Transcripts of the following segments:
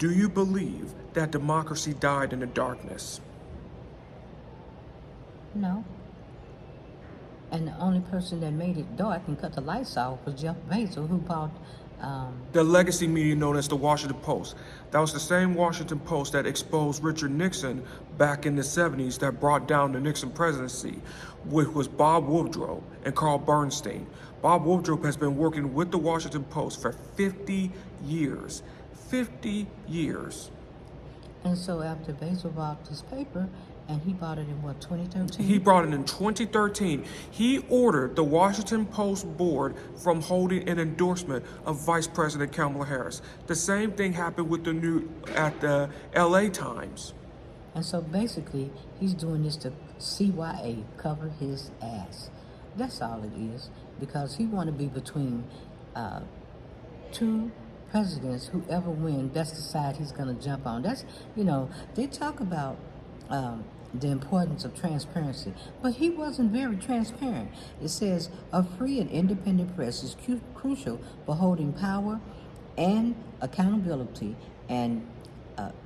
Do you believe that democracy died in the darkness? No. And the only person that made it dark and cut the lights off was Jeff Bezos, who bought The legacy media known as the Washington Post. That was the same Washington Post that exposed Richard Nixon back in the 70s, that brought down the Nixon presidency, which was Bob Woodrow and Carl Bernstein. Bob Woodrow has been working with the Washington Post for 50 years. 50 years. And so after Bezos bought this paper, and he bought it in what, 2013? He brought it in 2013. He ordered the Washington Post board from holding an endorsement of Vice President Kamala Harris. The same thing happened with at the LA Times. And so basically, he's doing this to CYA, cover his ass. That's all it is, because he want to be between two presidents. Whoever wins, that's the side he's going to jump on. That's, they talk about the importance of transparency, but he wasn't very transparent. It says a free and independent press is crucial for holding power and accountability and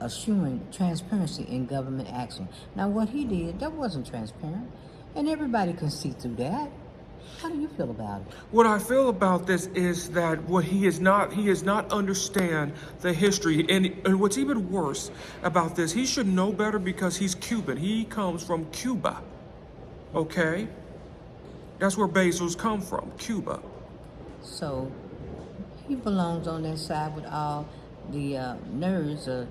assuring transparency in government action. Now, what he did, that wasn't transparent, and everybody can see through that. How do you feel about it? What I feel about this is that he has not understand the history, and what's even worse about this, he should know better because he's Cuban. He comes from Cuba, okay? That's where Bezos come from, Cuba. So he belongs on that side with all the nerds.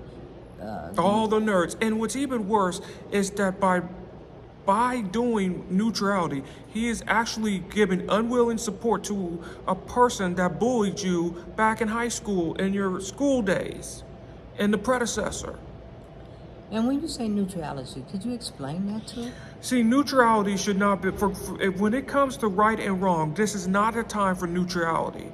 All the nerds. And what's even worse is that by doing neutrality, he is actually giving unwilling support to a person that bullied you back in high school, in your school days, and the predecessor. And when you say neutrality, could you explain that to us? See, neutrality should not be, when it comes to right and wrong, this is not a time for neutrality.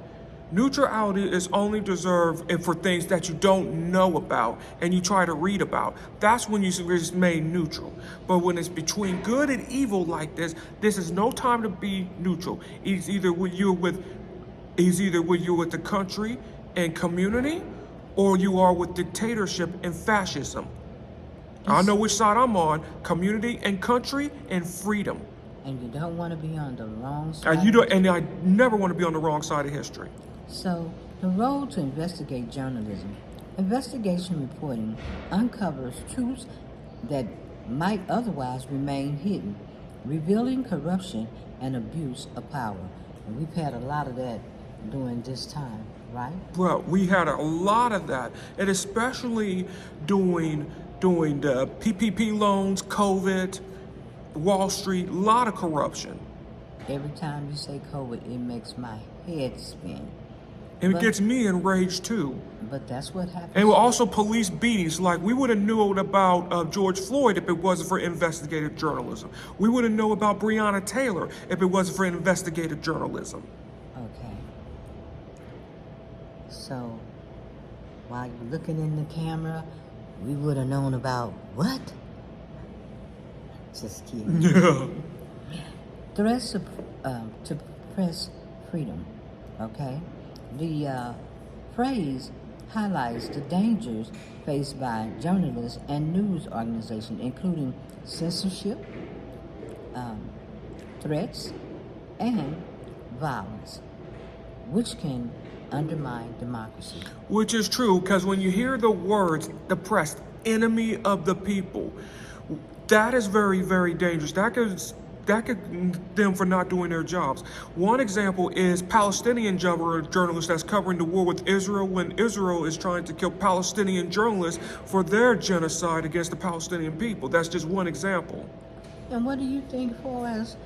Neutrality is only reserved for things that you don't know about and you try to read about. That's when you're made neutral. But when it's between good and evil like this is no time to be neutral. It's either you're with the country and community, or you are with dictatorship and fascism. I know which side I'm on: community and country and freedom. And you don't want to be on the wrong side. And I never want to be on the wrong side of history. So, the role to investigate journalism. Investigation reporting uncovers truths that might otherwise remain hidden, revealing corruption and abuse of power. And we've had a lot of that during this time, right? Bro, we had a lot of that, and especially during the PPP loans, COVID, Wall Street, a lot of corruption. Every time you say COVID, it makes my head spin. And it gets me enraged too. But that's what happens. And also police beatings. Like, we would have known about George Floyd if it wasn't for investigative journalism. We would have known about Breonna Taylor if it wasn't for investigative journalism. Okay. So, while you're looking in the camera, we would have known about what? Just kidding. Yeah. Threats to press freedom, okay? The phrase highlights the dangers faced by journalists and news organizations, including censorship, threats, and violence, which can undermine democracy. Which is true, because when you hear the words, the press, enemy of the people, that is very, very dangerous. That could them for not doing their jobs. One example is Palestinian journalists that's covering the war with Israel when Israel is trying to kill Palestinian journalists for their genocide against the Palestinian people. That's just one example. And what do you think for us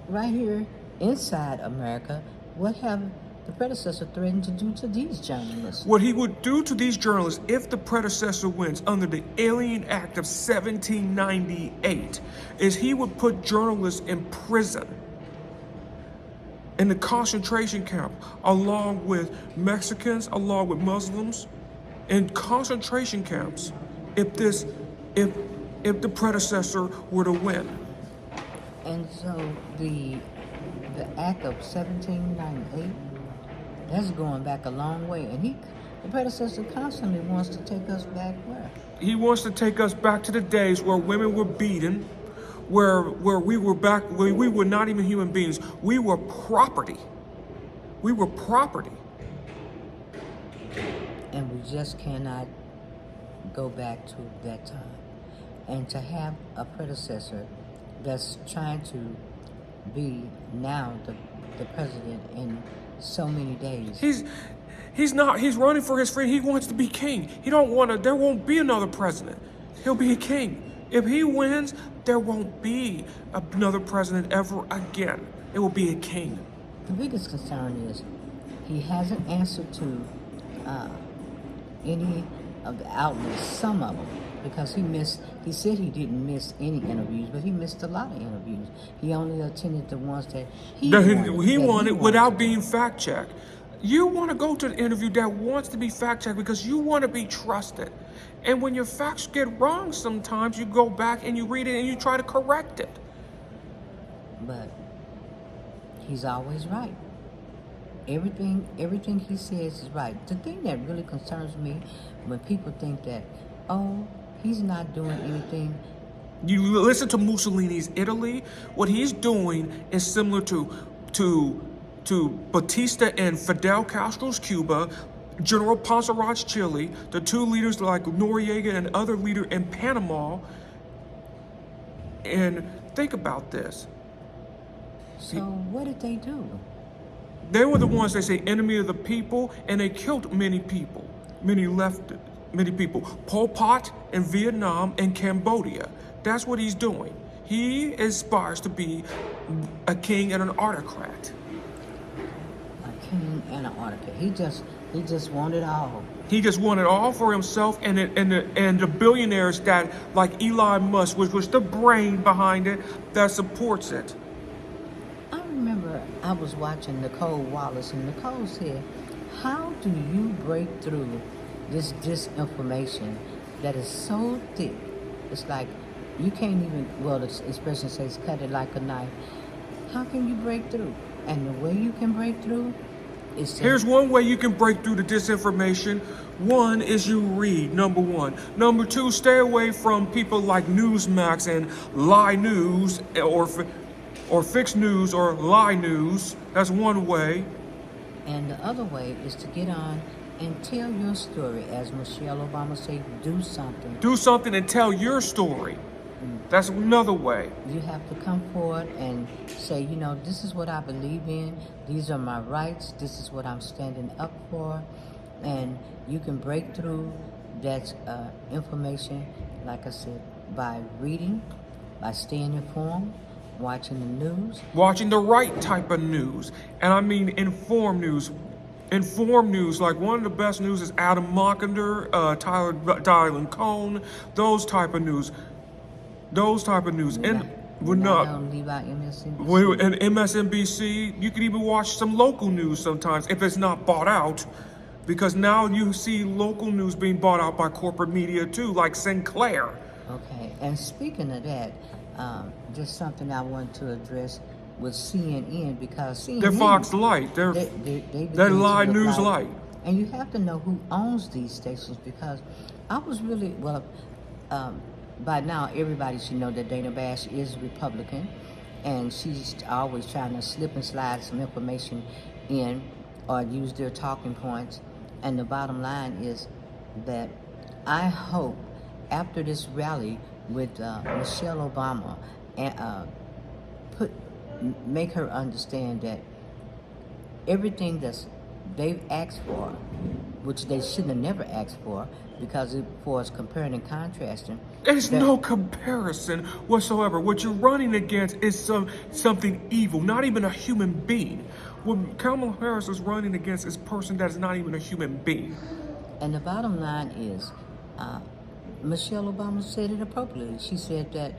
right here inside America? What have the predecessor threatened to do to these journalists? What he would do to these journalists if the predecessor wins under the Alien Act of 1798 is he would put journalists in prison, in the concentration camp, along with Mexicans, along with Muslims, in concentration camps if the predecessor were to win. And so the Act of 1798, that's going back a long way. And The predecessor constantly wants to take us back where? He wants to take us back to the days where women were beaten, where we were back, where we were not even human beings. We were property. We were property. And we just cannot go back to that time. And to have a predecessor that's trying to be now the president in so many days. He's running for his freedom. He wants to be king. He don't want to, there won't be another president. He'll be a king. If he wins, there won't be another president ever again. It will be a king. The biggest concern is he hasn't answered to any of the outlets, some of them, because he said he didn't miss any interviews, but he missed a lot of interviews. He only attended the ones that he wanted without being fact-checked. You want to go to an interview that wants to be fact-checked because you want to be trusted. And when your facts get wrong sometimes, you go back and you read it and you try to correct it. But he's always right. Everything he says is right. The thing that really concerns me when people think that, oh, he's not doing anything. You listen to Mussolini's Italy. What he's doing is similar to Batista and Fidel Castro's Cuba, General Ponce Chile, the two leaders like Noriega and other leader in Panama. And think about this. So what did they do? They were the ones that say enemy of the people, and they killed many people. Many people. Pol Pot in Vietnam and Cambodia. That's what he's doing. He aspires to be a king and an autocrat. A king and an autocrat. He just wanted all. He just wanted all for himself and the billionaires that, like Elon Musk, which was the brain behind it, that supports it. I remember I was watching Nicole Wallace, and Nicole said, how do you break through this disinformation that is so thick? It's like you can't even, well, the expression says cut it like a knife. How can you break through? And the way you can break through is to... Here's one way you can break through the disinformation. One is you read, number one. Number two, stay away from people like Newsmax and Lie News or Fix News or Lie News. That's one way. And the other way is to get on and tell your story. As Michelle Obama said, do something. Do something and tell your story. That's another way. You have to come forward and say, you know, this is what I believe in. These are my rights. This is what I'm standing up for. And you can break through that information, like I said, by reading, by staying informed, watching the news. Watching the right type of news. And I mean informed news. Informed news, like one of the best news is Adam Mockender, Tyler Dylan Cohn, those type of news. Those type of news. And we're not leave out MSNBC. And MSNBC, you can even watch some local news sometimes if it's not bought out. Because now you see local news being bought out by corporate media too, like Sinclair. Okay, and speaking of that, just something I want to address with CNN, because CNN... They're Fox Light. They're Lie News Light. And you have to know who owns these stations, because I was really, by now everybody should know that Dana Bash is Republican, and she's always trying to slip and slide some information in or use their talking points. And the bottom line is that I hope after this rally with Michelle Obama, make her understand that everything they've asked for, which they shouldn't have never asked for, because for us comparing and contrasting. There's no comparison whatsoever. What you're running against is something evil, not even a human being. What Kamala Harris is running against is a person that is not even a human being. And the bottom line is, Michelle Obama said it appropriately. She said that,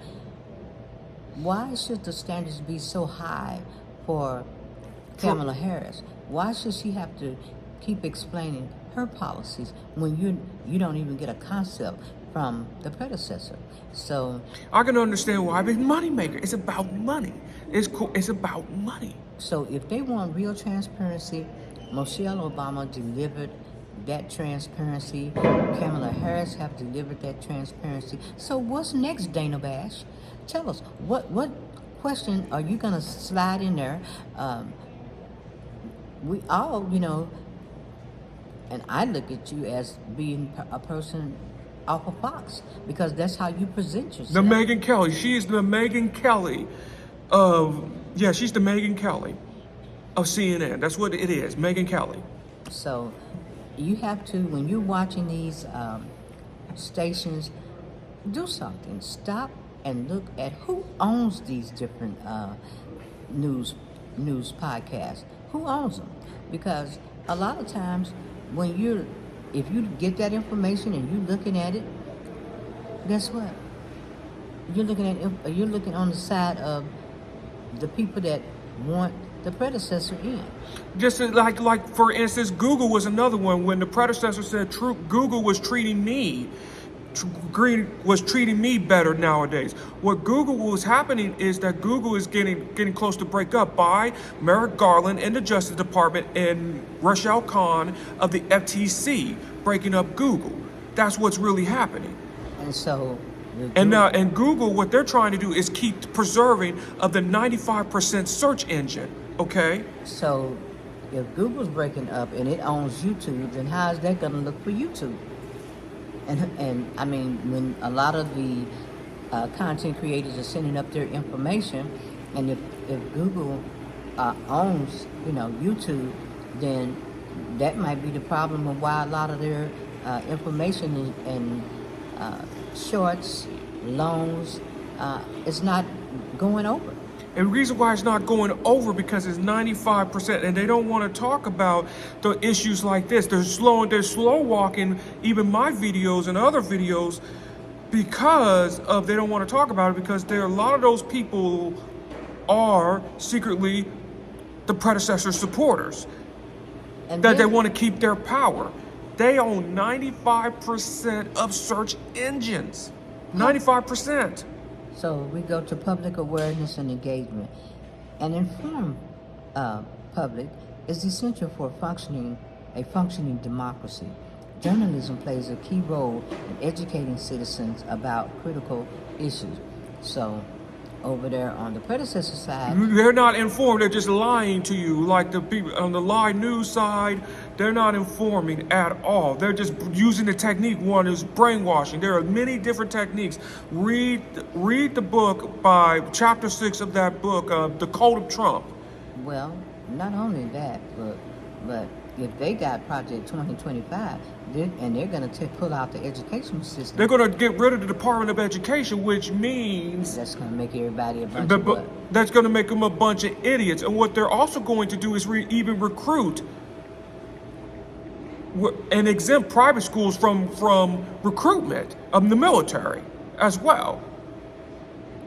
why should the standards be so high for Kamala Harris? Why should she have to keep explaining her policies when you don't even get a concept from the predecessor? So I can understand why. It's moneymaker. It's about money. It's about money. So if they want real transparency, Michelle Obama delivered that transparency. Kamala Harris have delivered that transparency. So what's next, Dana Bash? Tell us, what question are you going to slide in there? We all, and I look at you as being a person off of Fox, because that's how you present yourself. The Megyn Kelly. She's the Megyn Kelly she's the Megyn Kelly of CNN. That's what it is, Megyn Kelly. So you have to, when you're watching these stations, do something. Stop and look at who owns these different news podcasts. Who owns them? Because a lot of times if you get that information and you're looking at it, guess what? You're looking on the side of the people that want the predecessor in. Just like for instance, Google was another one. When the predecessor said Google was treating me better nowadays. What Google was happening is that Google is getting close to break up by Merrick Garland in the Justice Department and Rachel Khan of the FTC breaking up Google. That's what's really happening. And so and Google, what they're trying to do is keep preserving of the 95% search engine. Okay. So if Google's breaking up and it owns YouTube, then how is that going to look for YouTube? And I mean, when a lot of the content creators are sending up their information, and if Google owns, YouTube, then that might be the problem of why a lot of their information and shorts, loans, is not going over. And the reason why it's not going over because it's 95%, and they don't want to talk about the issues like this. They're slow walking even my videos and other videos because of they don't want to talk about it, because there are a lot of those people are secretly the predecessor supporters And that they want to keep their power. They own 95% of search engines. 95%. So we go to public awareness and engagement. An informed public is essential for a functioning democracy. Journalism plays a key role in educating citizens about critical issues. So over there on the predecessor side, They're not informed, they're just lying to you. Like the people on the live news side, they're not informing at all. They're just using the technique. One is brainwashing. There are many different techniques. Read the book by chapter 6 of that book, The Code of Trump. well, not only that, but if they got Project 2025, and they're going to pull out the education system, They're going to get rid of the Department of Education, which means that's going to make everybody a bunch of what? that's going to make them a bunch of idiots. And what they're also going to do is even recruit and exempt private schools from recruitment of the military as well.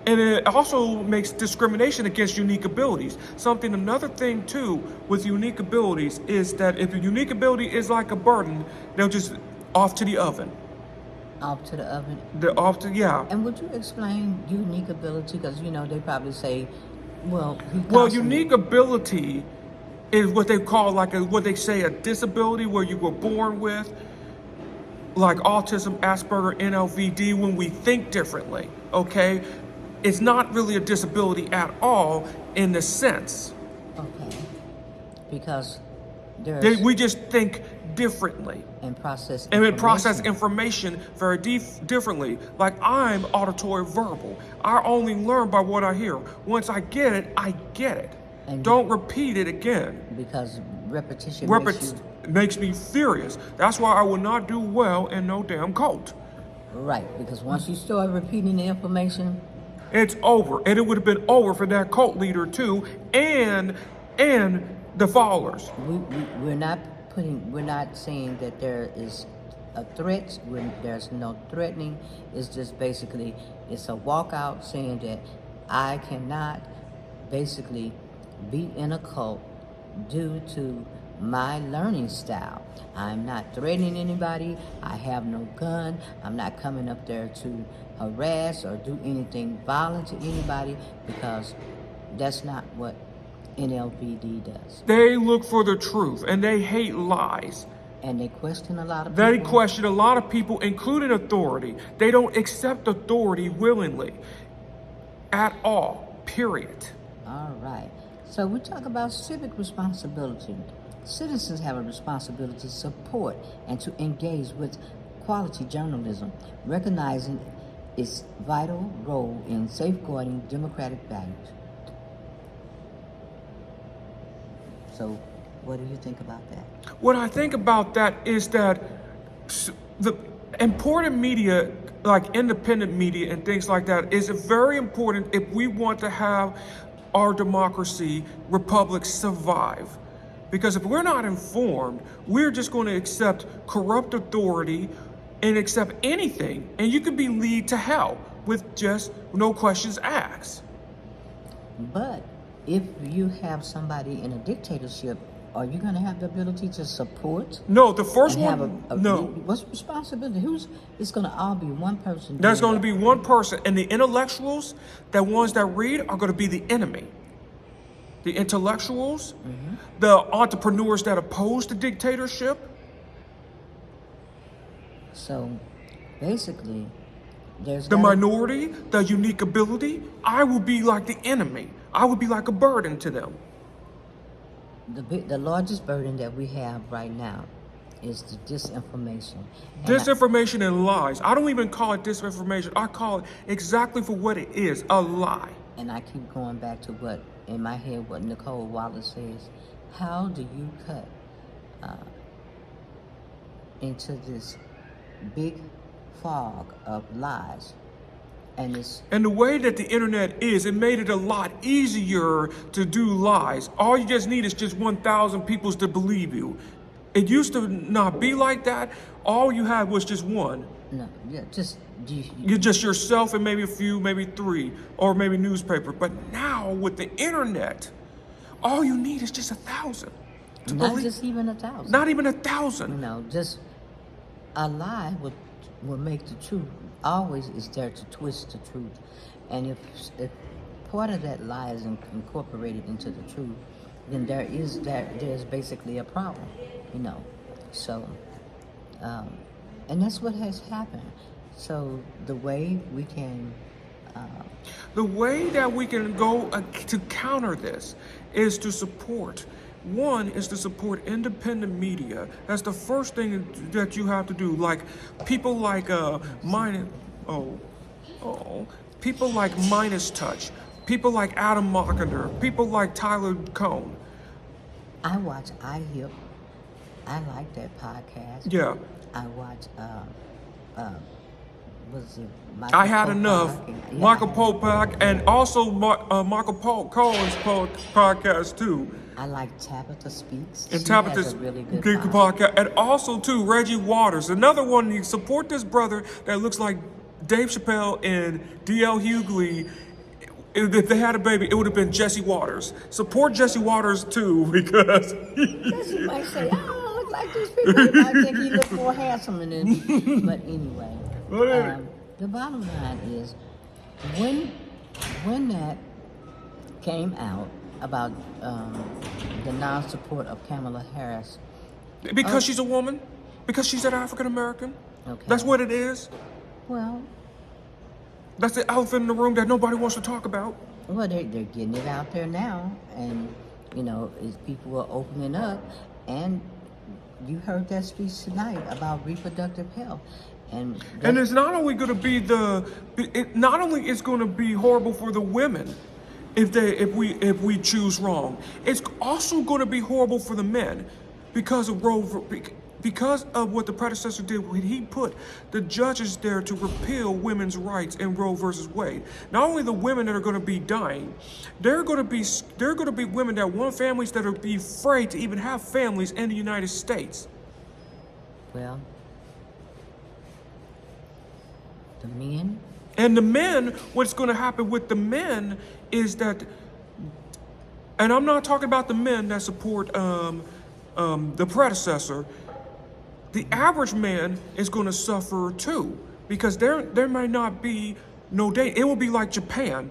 And it also makes discrimination against unique abilities. Another thing too with unique abilities is that if a unique ability is like a burden, they'll just off to the oven. Off to the oven. They're off to, yeah. And would you explain unique ability? Because, they probably say, well, Unique ability is what they call what they say a disability where you were born with, like autism, Asperger, NLVD, when we think differently, okay? It's not really a disability at all in the sense. Okay. Because We just think differently. And process And we process information very differently. Like I'm auditory verbal. I only learn by what I hear. Once I get it, I get it. And don't repeat it again. Because repetition makes me furious. That's why I will not do well in no damn cult. Right, because once you start repeating the information, it's over. And it would have been over for that cult leader too, and the followers. We're not saying that there is a threat. There's no threatening. It's just basically it's a walkout saying that I cannot basically be in a cult due to my learning style. I'm not threatening anybody. I have no gun. I'm not coming up there to harass or do anything violent to anybody, because that's not what NLVD does. They look for the truth and they hate lies. And they question a lot of They people. question a lot of people, including authority. They don't accept authority willingly at all, period. All right. So we talk about civic responsibility. Citizens have a responsibility to support and to engage with quality journalism, recognizing its vital role in safeguarding democratic values. So, what do you think about that? What I think about that is that the important media, like independent media and things like that, is very important if we want to have our democracy, republic survive. Because if we're not informed, we're just going to accept corrupt authority and accept anything, and you could be lead to hell with just no questions asked. But if you have somebody in a dictatorship, are you going to have the ability to support? No, the first and have one, a, no. What's responsibility? It's going to all be one person. There's doing going to that. be one person, and the intellectuals, the ones that read, are going to be the enemy. The intellectuals, the entrepreneurs that oppose the dictatorship. So, basically, there's The gotta- minority, the unique ability, I will be like the enemy. I would be like a burden to them. the largest burden that we have right now is the disinformation. And Disinformation and lies. I don't even call it disinformation. I call it exactly for what it is, a lie. And I keep going back to what, in my head, what Nicole Wallace says. How do you cut into this big fog of lies? And it's And the way that the internet is, it made it a lot easier to do lies. All you just need is just 1,000 people to believe you. It used to not be like that. All you had was just one. no, yeah, just You're just yourself and maybe a few, maybe three, or maybe newspaper. But now with the internet, all you need is just 1,000 to not believe. just even 1,000. Not even 1,000. Just a lie will make the truth. Always is there to twist the truth, and if part of that lie is incorporated into the truth, then there's basically a problem, So, and that's what has happened. So the way we can. The way that we can go to counter this is to support. One is to support independent media. That's the first thing that you have to do. Like people like people like Minus Touch, people like Adam Mockender, people like Tyler Cohn. I watch iHip. I like that podcast. Yeah. I watch. Was it Michael I Had Popak? Enough, Yeah, Michael Popak, and also Michael Cohen's podcast too. I like Tabitha Speaks. And She Tabitha's has a really good podcast. And also too, Reggie Waters. Another one, you support this brother that looks like Dave Chappelle and D.L. Hughley. If they had a baby, it would have been Jesse Waters. Support Jesse Waters too, because Jesse might say, I don't look like these people. I think he looked more handsome than them. But anyway, the bottom line is, when that came out about the non-support of Kamala Harris, because she's a woman, because she's an African American. Okay. That's what it is. well, That's the elephant in the room that nobody wants to talk about. they're getting it out there now, and as people are opening up, and you heard that speech tonight about reproductive health, and It's not only going to be not only it's going to be horrible for the women if we choose wrong. It's also going to be horrible for the men because of because of what the predecessor did when he put the judges there to repeal women's rights in Roe versus Wade. Not only the women that are going to be dying, there are going to be women that want families that are be afraid to even have families in the United States. well, the men. And the men, what's going to happen with the men is that, and I'm not talking about the men that support the predecessor. The average man is going to suffer too, because there might not be no date. It will be like Japan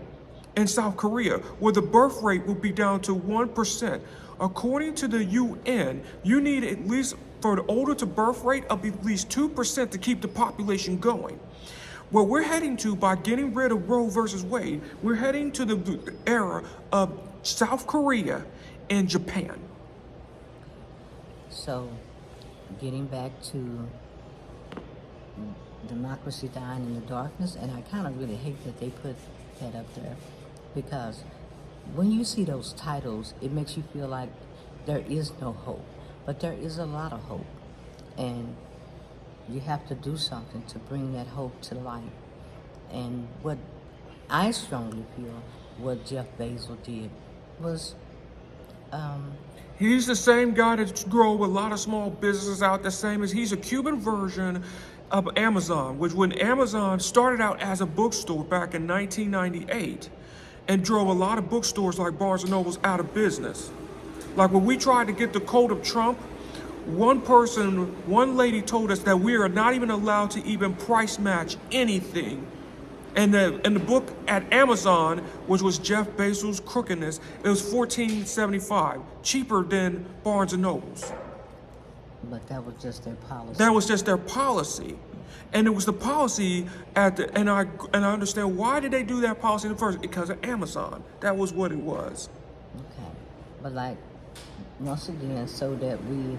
and South Korea, where the birth rate will be down to 1%. According to the UN, you need at least for the older to birth rate of at least 2% to keep the population going. What we're heading to by getting rid of Roe versus Wade, we're heading to the era of South Korea and Japan. So, getting back to democracy dying in the darkness, and I kind of really hate that they put that up there, because when you see those titles, it makes you feel like there is no hope. But there is a lot of hope, and you have to do something to bring that hope to light. And what I strongly feel what Jeff Bezos did was He's the same guy that drove a lot of small businesses out, the same as he's a Cuban version of Amazon, which when Amazon started out as a bookstore back in 1998 and drove a lot of bookstores like Barnes & Noble's out of business. Like when we tried to get the code of Trump, one lady told us that we are not even allowed to even price match anything. And in the book at Amazon, which was Jeff Bezos' crookedness, it was $14.75, cheaper than Barnes & Noble's. but that was just their policy. That was just their policy. And it was the policy and I understand why did they do that policy in the first? Because of Amazon. That was what it was. Okay. But like, once again, so that we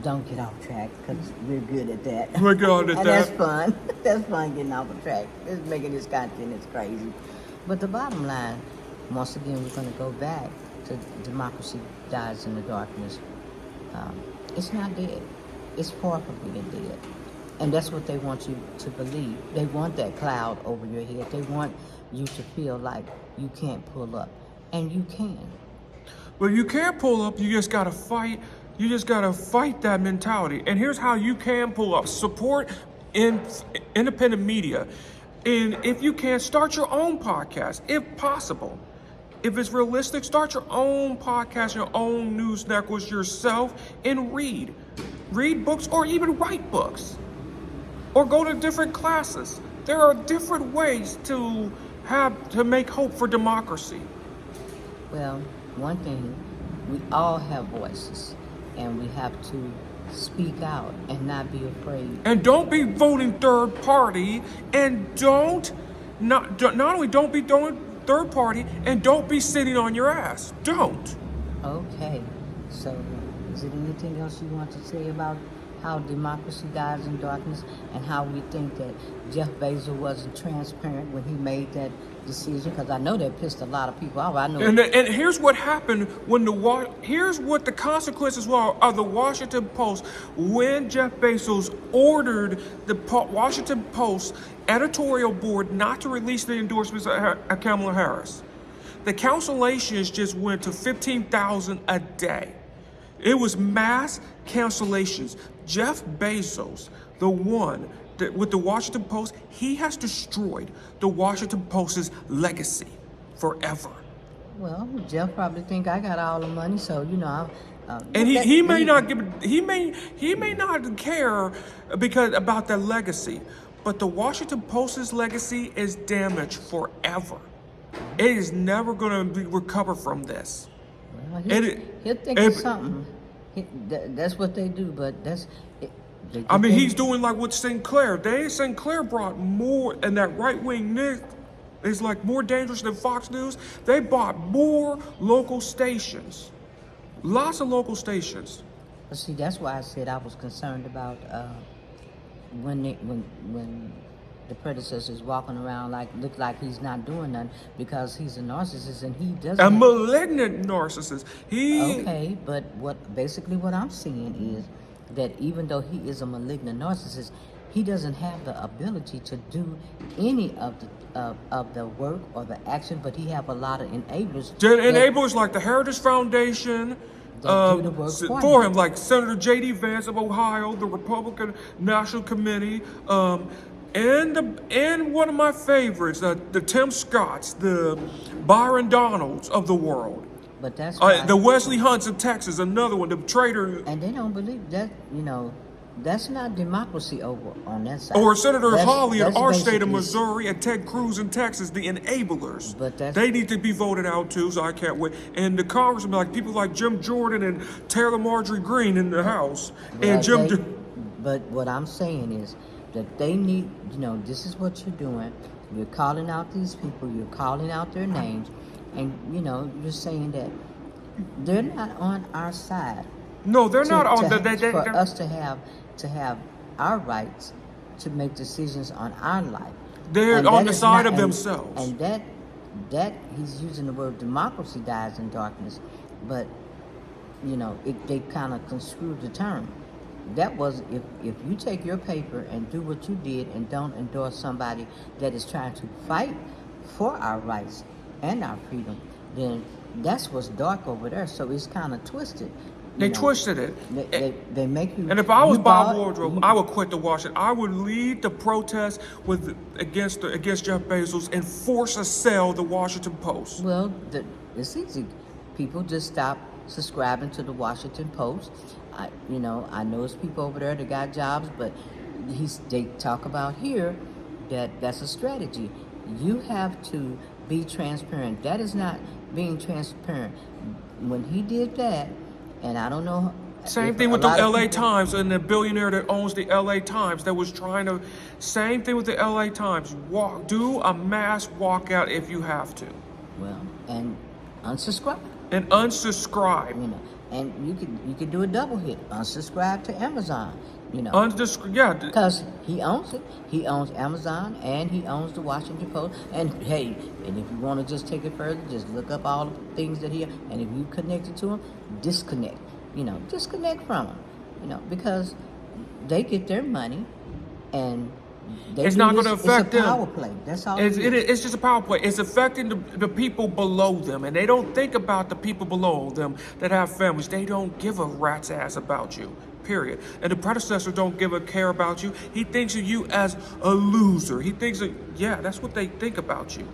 don't get off track, because we're good at that. We're good at and that. that's fun. That's fun getting off the track. It's making this content is crazy. But the bottom line, once again, we're going to go back to democracy dies in the darkness. It's not dead. It's far from being dead. And that's what they want you to believe. They want that cloud over your head. They want you to feel like you can't pull up. And you can. Well, you can't pull up, you just gotta fight. You just gotta fight that mentality. And here's how you can pull up. Support independent media. And if you can, start your own podcast, if possible. If it's realistic, start your own podcast, your own news networks yourself, and read. Read books or even write books. Or go to different classes. There are different ways to make hope for democracy. Well, one thing, we all have voices, and we have to speak out and not be afraid. And don't be voting third party, and not only don't be doing third party, and don't be sitting on your ass. Don't. Okay, so is there anything else you want to say about how democracy dies in darkness and how we think that Jeff Bezos wasn't transparent when he made that decision? Because I know that pissed a lot of people off. I know. And here's what happened when here's what the consequences were of the Washington Post when Jeff Bezos ordered the Washington Post editorial board not to release the endorsements of Kamala Harris. The cancellations just went to 15,000 a day. It was mass cancellations. Jeff Bezos, the one that, with the Washington Post, he has destroyed the Washington Post's legacy forever. Well, Jeff probably think I got all the money, so And he may not care about that legacy, but the Washington Post's legacy is damaged forever. It is never going to recover from this. Well, he'll think of something. That's what they do, but he's doing like with Sinclair. Sinclair brought more, and that right-wing is like more dangerous than Fox News. They bought more local stations. Lots of local stations. But see, that's why I said I was concerned about when the predecessor's walking around look like he's not doing nothing because he's a narcissist and he doesn't. A malignant narcissist. Okay, but what I'm seeing is that even though he is a malignant narcissist, he doesn't have the ability to do any of the work or the action, but he have a lot of enablers. Enablers like the Heritage Foundation. For him, like Senator J.D. Vance of Ohio, the Republican National Committee, and one of my favorites, the Tim Scotts, the Byron Donalds of the world. But that's the Wesley Hunts of Texas, another one, the traitor. And they don't believe that, That's not democracy over on that side. Or Senator That's- Hawley in that's our state of basically- Missouri and Ted Cruz in Texas, the enablers. But that's- they need to be voted out too, so I can't wait. And the congressmen, like people like Jim Jordan and Taylor Marjorie Greene in the House. And But what I'm saying is that they need, this is what you're doing. You're calling out these people, you're calling out their names, and, you're saying that they're not on our side. No, they're not on the... For us to have our rights to make decisions on our life. They're And on that the is side not- of themselves. And that he's using the word democracy dies in darkness, but they kind of construed the term. That was if you take your paper and do what you did and don't endorse somebody that is trying to fight for our rights and our freedom, then that's what's dark over there. So it's kind of twisted. They twisted it. They make you. And if I was Bob you- Wardrobe, I would quit the Washington. I would lead the protest against Jeff Bezos and force to sell the Washington Post. Well, it's easy. People just stop subscribing to the Washington Post. I know it's people over there that got jobs, but they talk about here that's a strategy. You have to be transparent. That is not being transparent. When he did that, and I don't know. Same thing with the LA Times and the billionaire that owns the LA Times that was trying to. Same thing with the LA Times. Do a mass walkout if you have to. Well, and unsubscribe. And unsubscribe. And you could do a double hit. Unsubscribe to Amazon. Yeah. Because he owns it. He owns Amazon and he owns the Washington Post. And hey, and if you want to just take it further, just look up all the things that he. And if you connected to him, disconnect. Disconnect from him. Because they get their money, and it's not going to affect them. It's a power play. That's all. It's just a power play. It's affecting the people below them, and they don't think about the people below them that have families. They don't give a rat's ass about you. Period. And the predecessor don't give a care about you. He thinks of you as a loser. He thinks that's what they think about you.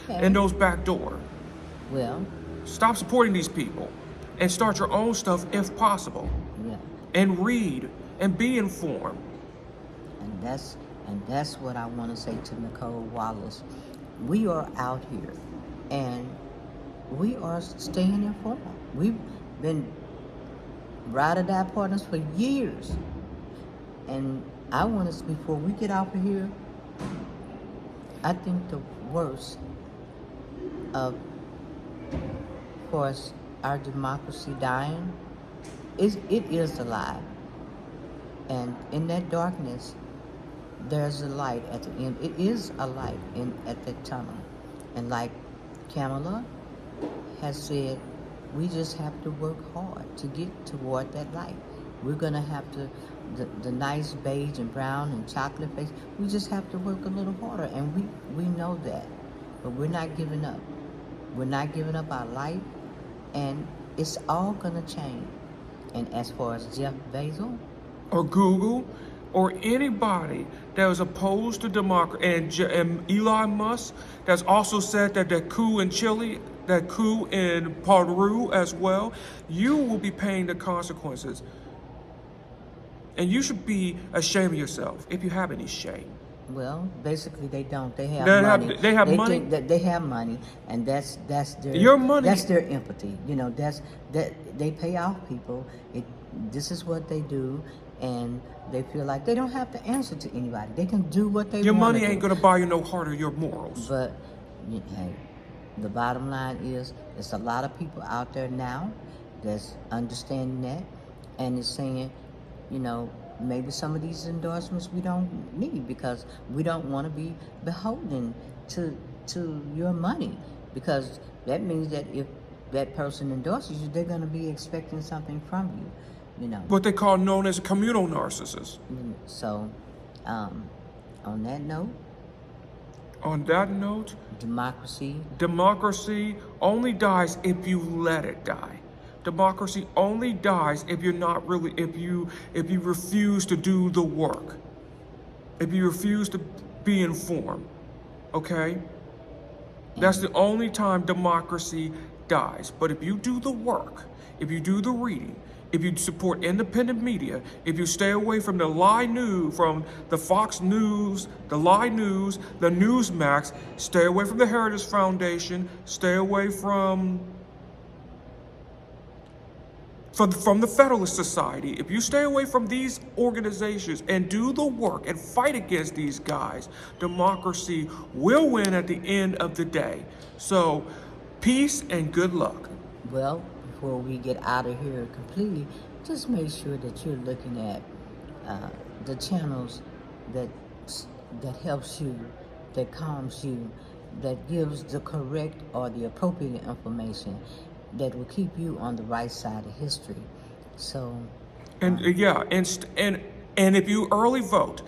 Okay. In those back door. Well, stop supporting these people and start your own stuff if possible. Yeah. And read and be informed. And that's what I want to say to Nicole Wallace. We are out here and we are staying informed. We've been ride or die partners for years. And I want us, before we get out of here, I think the worst of, of course, our democracy dying it is alive. And in that darkness, there's a light at the end. It is a light at the tunnel. And like Kamala has said, we just have to work hard to get toward that light. We're going to have to, the nice beige and brown and chocolate face, we just have to work a little harder. And we know that. But we're not giving up. We're not giving up our light. And it's all going to change. And as far as Jeff Bezos, or Google, or anybody that is opposed to democracy, and Elon Musk, that's also said that the coup in Chile, that coup in Peru as well, you will be paying the consequences. And you should be ashamed of yourself if you have any shame. well, basically they don't. They have money. They have money. Think that they have money, and that's their Your money. That's their empathy. That they pay off people. This is what they do, and they feel like they don't have to answer to anybody. They can do what they want. Your money ain't gonna buy you no heart or your morals. But hey, the bottom line is, there's a lot of people out there now that's understanding that, and is saying, maybe some of these endorsements we don't need because we don't want to be beholden to your money, because that means that if that person endorses you, they're going to be expecting something from you. What they call known as communal narcissists. So, on that note. On that note, democracy only dies if you let it die. Democracy only dies if you're not really, if you refuse to do the work. If you refuse to be informed. Okay? That's the only time democracy dies. But if you do the work, if you do the reading, if you support independent media, if you stay away from the lie news, from the Fox News, the lie news, the Newsmax, stay away from the Heritage Foundation, stay away from the Federalist Society, if you stay away from these organizations and do the work and fight against these guys, democracy will win at the end of the day. So, peace and good luck. Well, before we get out of here completely, just make sure that you're looking at the channels that helps you, that calms you, that gives the correct or the appropriate information that will keep you on the right side of history. So, and if you early vote,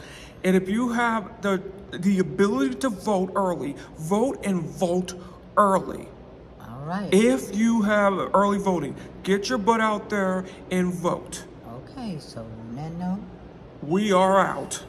and if you have the ability to vote early, vote early. all right. If you have early voting, get your butt out there and vote. Okay, so on that note, We are out.